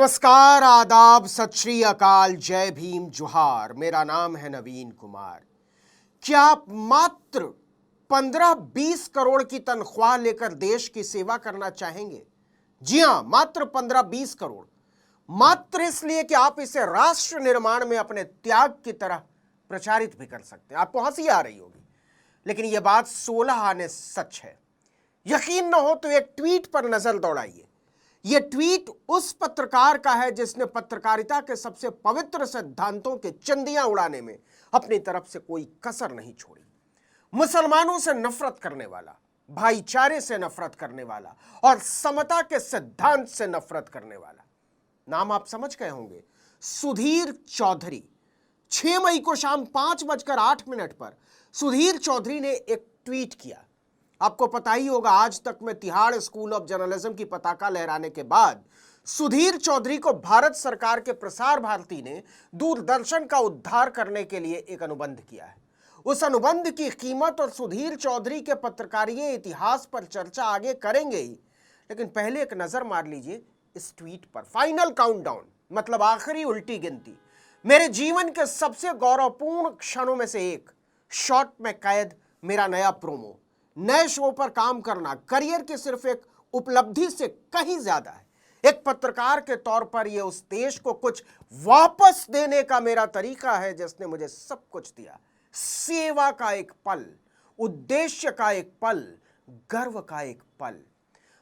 नमस्कार, आदाब, सत श्री अकाल, जय भीम, जोहार। मेरा नाम है नवीन कुमार। क्या आप मात्र 15-20 करोड़ की तनख्वाह लेकर देश की सेवा करना चाहेंगे? जी हां, मात्र 15-20 करोड़, मात्र इसलिए कि आप इसे राष्ट्र निर्माण में अपने त्याग की तरह प्रचारित भी कर सकते हैं। आपको हंसी आ रही होगी, लेकिन यह बात 16 आने सच है। यकीन न हो तो एक ट्वीट पर नजर दौड़ाइए। यह ट्वीट उस पत्रकार का है जिसने पत्रकारिता के सबसे पवित्र सिद्धांतों के चंदियां उड़ाने में अपनी तरफ से कोई कसर नहीं छोड़ी। मुसलमानों से नफरत करने वाला, भाईचारे से नफरत करने वाला और समता के सिद्धांत से नफरत करने वाला। नाम आप समझ गए होंगे, सुधीर चौधरी। 6 मई को शाम 5:08 पर सुधीर चौधरी ने एक ट्वीट किया। आपको पता ही होगा, आज तक में तिहाड़ स्कूल ऑफ जर्नलिज्म की पताका लहराने के बाद सुधीर चौधरी को भारत सरकार के प्रसार भारती ने दूरदर्शन का उद्धार करने के लिए एक अनुबंध किया है। उस अनुबंध की कीमत और सुधीर चौधरी के पत्रकारीय इतिहास पर चर्चा आगे करेंगे ही, लेकिन पहले एक नजर मार लीजिए इस ट्वीट पर। फाइनल काउंटडाउन मतलब आखिरी उल्टी गिनती। मेरे जीवन के सबसे गौरवपूर्ण क्षणों में से एक, शॉट में कैद, मेरा नया प्रोमो, नए शो पर काम करना करियर की सिर्फ एक उपलब्धि से कहीं ज्यादा है। एक पत्रकार के तौर पर यह उस देश को कुछ वापस देने का मेरा तरीका है जिसने मुझे सब कुछ दिया। सेवा का एक पल, उद्देश्य का एक पल, गर्व का एक पल।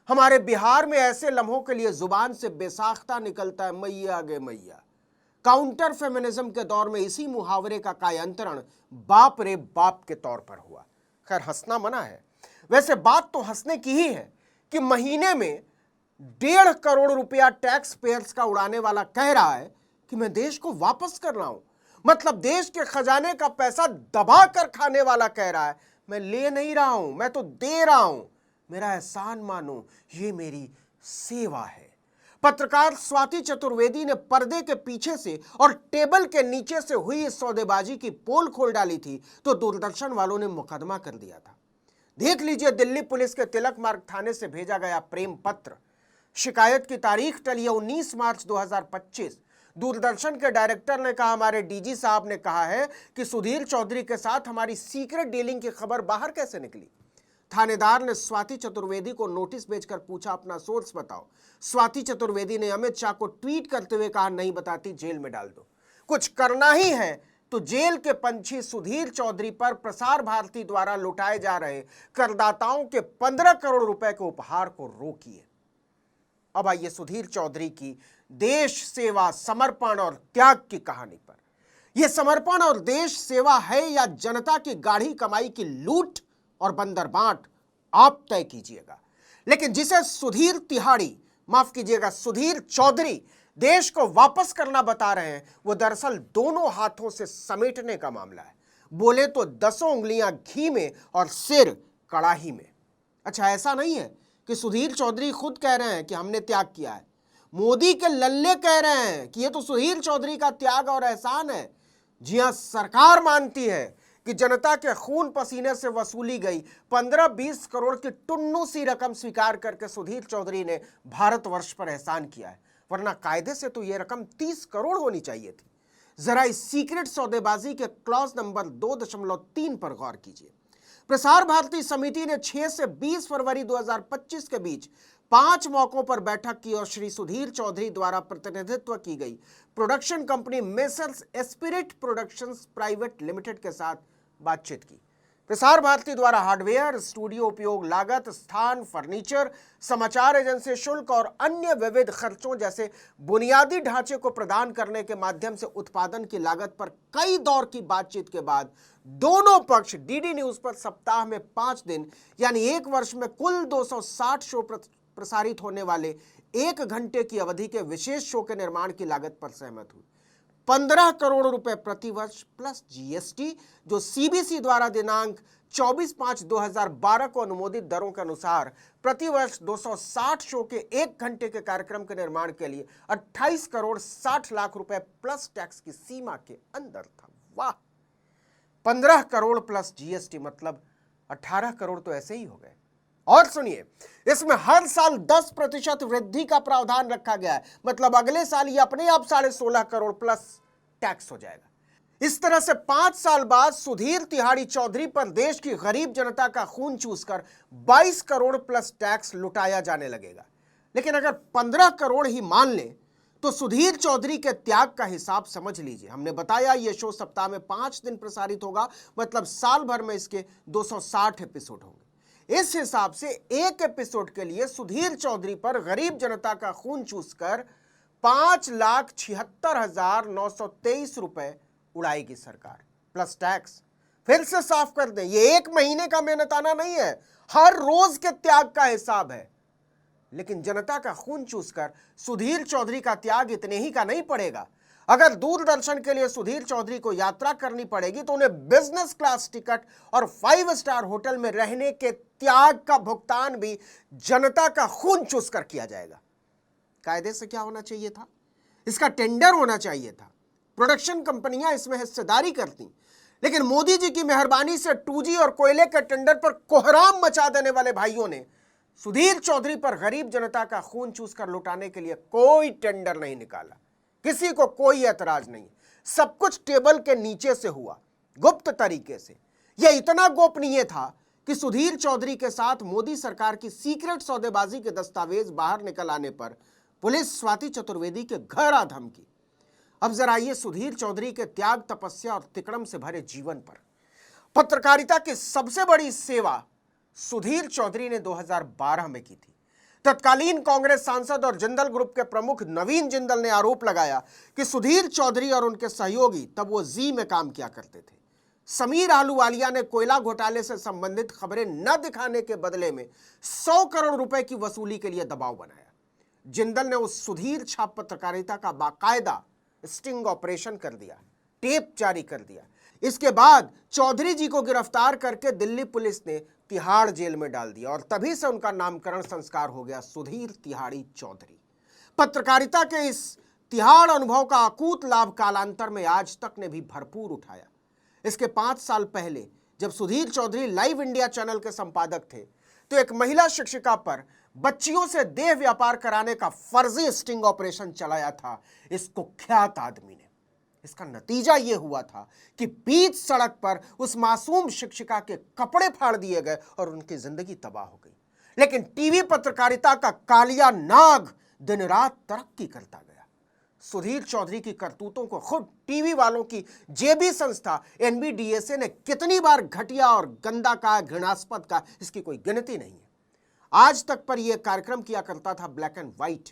हमारे बिहार में ऐसे लम्हों के लिए जुबान से बेसाख्ता निकलता है, मैया गे मैया। काउंटर फेमिनिज्म के दौर में इसी मुहावरे का कायांतरण बाप रे बाप के तौर पर हुआ। खैर, हंसना मना है। वैसे बात तो हंसने की ही है कि महीने में 1.5 करोड़ रुपया टैक्स पेयर्स का उड़ाने वाला कह रहा है कि मैं देश को वापस कर रहा हूं। मतलब देश के खजाने का पैसा दबा कर खाने वाला कह रहा है मैं ले नहीं रहा हूं, मैं तो दे रहा हूं। मेरा एहसान मानो, ये मेरी सेवा है। पत्रकार स्वाति चतुर्वेदी ने पर्दे के पीछे से और टेबल के नीचे से हुई इस सौदेबाजी की पोल खोल डाली थी तो दूरदर्शन वालों ने मुकदमा कर दिया था। देख लीजिए दिल्ली पुलिस के तिलक मार्ग थाने से भेजा गया प्रेम पत्र। शिकायत की तारीख टली 19 मार्च 2025। दूरदर्शन के डायरेक्टर ने कहा, हमारे डीजी साहब ने कहा है कि सुधीर चौधरी के साथ हमारी सीक्रेट डीलिंग की खबर बाहर कैसे निकली। थानेदार ने स्वाति चतुर्वेदी को नोटिस भेजकर पूछा, अपना सोर्स बताओ। स्वाति चतुर्वेदी ने अमित शाह को ट्वीट करते हुए कहा, नहीं बताती, जेल में डाल दो। कुछ करना ही है तो जेल के पंछी सुधीर चौधरी पर प्रसार भारती द्वारा लुटाए जा रहे करदाताओं के 15 करोड़ रुपए के उपहार को रोकिए। अब आइए सुधीर चौधरी की देश सेवा, समर्पण और त्याग की कहानी पर। यह समर्पण और देश सेवा है या जनता की गाढ़ी कमाई की लूट और बंदरबांट, आप तय कीजिएगा। लेकिन जिसे सुधीर तिहाड़ी, माफ कीजिएगा सुधीर चौधरी देश को वापस करना बता रहे हैं, वो दरअसल दोनों हाथों से समेटने का मामला है। बोले तो 10 उंगलियां घी में और सिर कड़ाही में। अच्छा, ऐसा नहीं है कि सुधीर चौधरी खुद कह रहे हैं कि हमने त्याग किया है। मोदी के लल्ले कह रहे हैं कि ये तो सुधीर चौधरी का त्याग और एहसान है। जी हां, सरकार मानती है कि जनता के खून पसीने से वसूली गई 15-20 करोड़ की टुन्नू सी रकम स्वीकार करके सुधीर चौधरी ने भारतवर्ष पर एहसान किया है, वरना कायदे से तो यह रकम 30 करोड़ होनी चाहिए थी। जरा इस सीक्रेट सौदेबाजी के क्लॉज नंबर 2.3 पर गौर कीजिए। प्रसार भारती समिति ने 6 से 20 फरवरी 2025 के बीच 5 मौकों पर बैठक की और श्री सुधीर चौधरी द्वारा प्रतिनिधित्व की गई production company messrs Spirit productions private limited के साथ बातचीत की। प्रसार भारती द्वारा हार्डवेयर, स्टूडियो उपयोग लागत, स्थान, फर्नीचर, समाचार एजेंसी शुल्क और अन्य विविध खर्चों जैसे बुनियादी ढांचे को प्रदान करने के माध्यम से उत्पादन की लागत पर कई दौर की बातचीत के बाद दोनों पक्ष डीडी न्यूज पर सप्ताह में 5 दिन यानी 1 वर्ष में कुल 260 शो प्रसारित होने वाले 1 घंटे की अवधि के विशेष शो के निर्माण की लागत पर सहमत हुई। 15 करोड़ रुपए प्रति वर्ष प्लस जीएसटी, जो सीबीसी द्वारा दिनांक 24/5/2012 को अनुमोदित दरों के अनुसार प्रति वर्ष 260 शो के 1 घंटे के कार्यक्रम के निर्माण के लिए 28 करोड़ 60 लाख रुपए प्लस टैक्स की सीमा के अंदर था। वाह, 15 करोड़ प्लस जीएसटी मतलब 18 करोड़ तो ऐसे ही हो गए। और सुनिए, इसमें हर साल 10% वृद्धि का प्रावधान रखा गया है। मतलब अगले साल ये अपने आप 16.5 करोड़ प्लस टैक्स हो जाएगा। इस तरह से 5 साल बाद सुधीर तिहाड़ी चौधरी पर देश की गरीब जनता का खून चूसकर 22 करोड़ प्लस टैक्स लुटाया जाने लगेगा। लेकिन अगर 15 करोड़ ही मान लें तो सुधीर चौधरी के त्याग का हिसाब समझ लीजिए। हमने बताया यह शो सप्ताह में 5 दिन प्रसारित होगा, मतलब साल भर में इसके 260 एपिसोड होंगे। इस हिसाब से एक एपिसोड के लिए सुधीर चौधरी पर गरीब जनता का खून चूसकर 5,76,923 रुपए उड़ाएगी सरकार प्लस टैक्स। फिर से साफ कर दें, ये एक महीने का मेहनताना नहीं है, हर रोज के त्याग का हिसाब है। लेकिन जनता का खून चूसकर सुधीर चौधरी का त्याग इतने ही का नहीं पड़ेगा। अगर दूरदर्शन के लिए सुधीर चौधरी को यात्रा करनी पड़ेगी तो उन्हें बिजनेस क्लास टिकट और 5 स्टार होटल में रहने के त्याग का भुगतान भी जनता का खून चूसकर किया जाएगा। कायदे से क्या होना चाहिए था? इसका टेंडर होना चाहिए था, प्रोडक्शन कंपनियां इसमें हिस्सेदारी करती। लेकिन मोदी जी की मेहरबानी से 2G और कोयले के टेंडर पर कोहराम मचा देने वाले भाइयों ने सुधीर चौधरी पर गरीब जनता का खून चूसकर लुटाने के लिए कोई टेंडर नहीं निकाला। किसी को कोई ऐतराज नहीं, सब कुछ टेबल के नीचे से हुआ, गुप्त तरीके से। यह इतना गोपनीय था कि सुधीर चौधरी के साथ मोदी सरकार की सीक्रेट सौदेबाजी के दस्तावेज बाहर निकल आने पर पुलिस स्वाति चतुर्वेदी के घर आ धमकी। अब जरा आइए सुधीर चौधरी के त्याग, तपस्या और तिकड़म से भरे जीवन पर। पत्रकारिता की सबसे बड़ी सेवा सुधीर चौधरी ने 2012 में की थी। तत्कालीन कांग्रेस सांसद और जिंदल ग्रुप के प्रमुख नवीन जिंदल ने आरोप लगाया कि सुधीर चौधरी और उनके सहयोगी, तब वो जी में काम किया करते थे, समीर आहलूवालिया ने कोयला घोटाले से संबंधित खबरें न दिखाने के बदले में 100 करोड़ रुपए की वसूली के लिए दबाव बनाया। जिंदल ने उस सुधीर छाप पत्रकारिता का बाकायदा स्टिंग ऑपरेशन कर दिया, टेप जारी कर दिया। इसके बाद चौधरी जी को गिरफ्तार करके दिल्ली पुलिस ने तिहाड़ जेल में डाल दिया और तभी से उनका नामकरण संस्कार हो गया सुधीर तिहाड़ी चौधरी। पत्रकारिता के इस तिहाड़ अनुभव का अकूत लाभ कालांतर में आज तक ने भी भरपूर उठाया। इसके 5 साल पहले जब Sudhir Chaudhary live India channel के संपादक थे तो एक महिला शिक्षिका पर बच्चियों से देह व्यापार कराने का फर्जी स्टिंग ऑपरेशन चलाया था इस कुख्यात आदमी ने। इसका नतीजा यह हुआ था कि बीच सड़क पर उस मासूम शिक्षिका के कपड़े फाड़ दिए गए और उनकी जिंदगी तबाह हो गई। लेकिन टीवी पत्रकारिता का कालिया नाग दिन रात तरक्की करता गया। सुधीर चौधरी की करतूतों को खुद टीवी वालों की जेबी संस्था NBDSA ने कितनी बार घटिया और गंदा कहा, घृणास्पद कहा, इसकी कोई गिनती नहीं है। आज तक पर यह कार्यक्रम किया करता था ब्लैक एंड व्हाइट।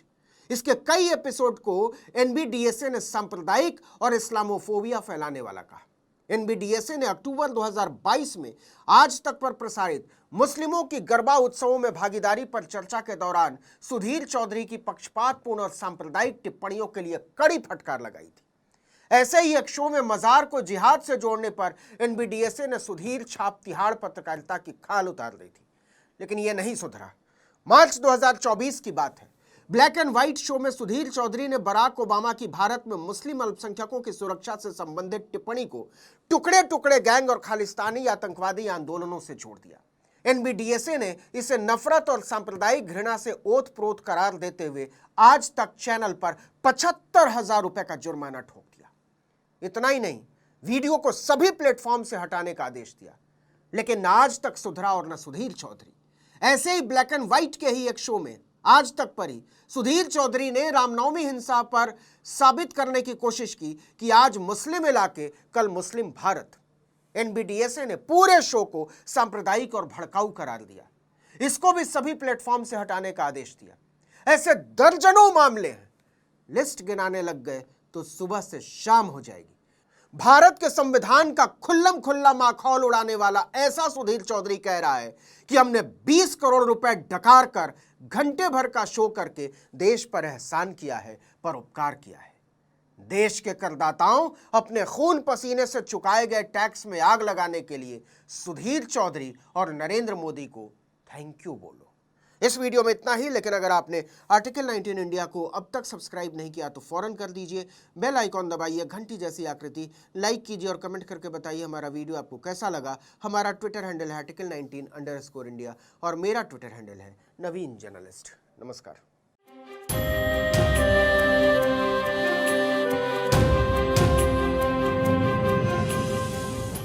इसके कई एपिसोड को NBDSA ने सांप्रदायिक और इस्लामोफोबिया फैलाने वाला कहा। NBDSA ने अक्टूबर 2022 में आज तक पर प्रसारित मुस्लिमों की गरबा उत्सवों में भागीदारी पर चर्चा के दौरान सुधीर चौधरी की पक्षपातपूर्ण और सांप्रदायिक टिप्पणियों के लिए कड़ी फटकार लगाई थी। ऐसे ही एक शो में मजार को जिहाद से जोड़ने पर NBDSA ने सुधीर छाप तिहाड़ पत्रकारिता की खाल उतार दी थी। लेकिन यह नहीं सुधरा। मार्च 2024 की बात है। ब्लैक एंड व्हाइट शो में सुधीर चौधरी ने बराक ओबामा की भारत में मुस्लिम अल्पसंख्यकों की सुरक्षा से संबंधित टिप्पणी को टुकड़े टुकड़े गैंग और खालिस्तानी आतंकवादी आंदोलनों से जोड़ दिया। NBDSA ने इसे नफरत और सांप्रदायिक घृणा से ओत-प्रोत करार देते हुए आज तक चैनल पर 75,000 रुपए का जुर्माना ठोक दिया। इतना ही नहीं, वीडियो को सभी प्लेटफॉर्म से हटाने का आदेश दिया। लेकिन न आज तक सुधरा और न सुधीर चौधरी। ऐसे ही ब्लैक एंड व्हाइट के ही एक शो में आज तक पर ही सुधीर चौधरी ने रामनवमी हिंसा पर साबित करने की कोशिश की कि आज मुस्लिम इलाके, कल मुस्लिम भारत। NBDSA ने पूरे शो को सांप्रदायिक और भड़काऊ करार दिया। इसको भी सभी प्लेटफॉर्म से हटाने का आदेश दिया। ऐसे दर्जनों मामले हैं, लिस्ट गिनाने लग गए तो सुबह से शाम हो जाएगी। भारत के संविधान का खुल्लम खुल्ला माखौल उड़ाने वाला ऐसा सुधीर चौधरी कह रहा है कि हमने 20 करोड़ रुपए डकार कर घंटे भर का शो करके देश पर एहसान किया है, पर उपकार किया है। देश के करदाताओं अपने खून पसीने से चुकाए गए टैक्स में आग लगाने के लिए सुधीर चौधरी और नरेंद्र मोदी को थैंक यू बोलो। इस वीडियो में इतना ही, लेकिन अगर आपने आर्टिकल 19 इंडिया को अब तक सब्सक्राइब नहीं किया तो फौरन कर दीजिए। बेल आइकॉन दबाइए, घंटी जैसी आकृति, लाइक कीजिए और कमेंट करके बताइए हमारा वीडियो आपको कैसा लगा। हमारा ट्विटर हैंडल है article19_India और मेरा ट्विटर हैंडल है नवीन जर्नलिस्ट। नमस्कार।